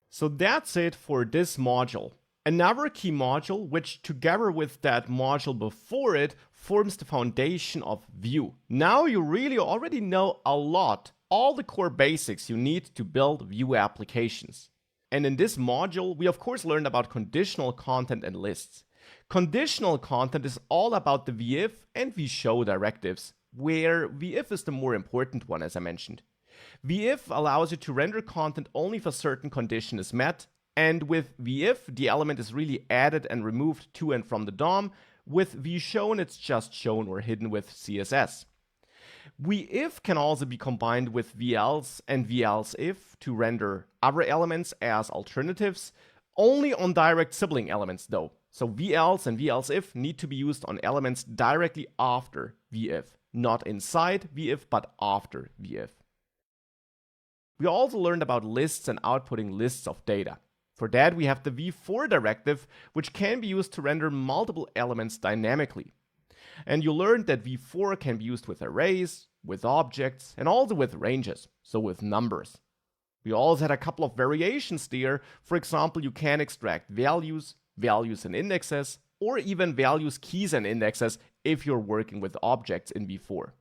So that's it for this module. Another key module, which together with that module before it, forms the foundation of Vue. Now you really already know a lot, all the core basics you need to build Vue applications. And in this module, we of course learned about conditional content and lists. Conditional content is all about the vif and vshow directives, where vif is the more important one, as I mentioned. vif allows you to render content only if a certain condition is met, and with vif, the element is really added and removed to and from the DOM. With vshown, it's just shown or hidden with CSS. vif can also be combined with velse and velsif to render other elements as alternatives, only on direct sibling elements though. So velse and velsif need to be used on elements directly after vif, not inside vif, but after vif. We also learned about lists and outputting lists of data. For that, we have the v-for directive, which can be used to render multiple elements dynamically. And you learned that v-for can be used with arrays, with objects, and also with ranges, so with numbers. We also had a couple of variations there. For example, you can extract values, values and indexes, or even values, keys, and indexes if you're working with objects in v-for.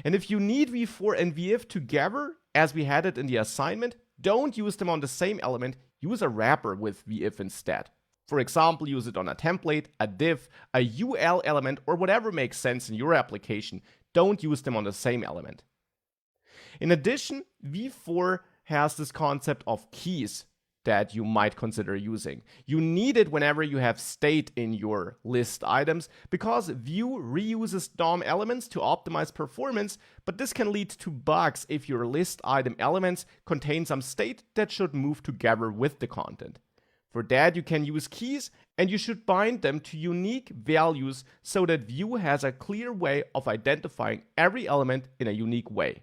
And if you need v-for and vif together, as we had it in the assignment, don't use them on the same element, use a wrapper with vif instead. For example, use it on a template, a div, a UL element, or whatever makes sense in your application. Don't use them on the same element. In addition, v-for has this concept of keys that you might consider using. You need it whenever you have state in your list items, because Vue reuses DOM elements to optimize performance, but this can lead to bugs if your list item elements contain some state that should move together with the content. For that, you can use keys, and you should bind them to unique values so that Vue has a clear way of identifying every element in a unique way.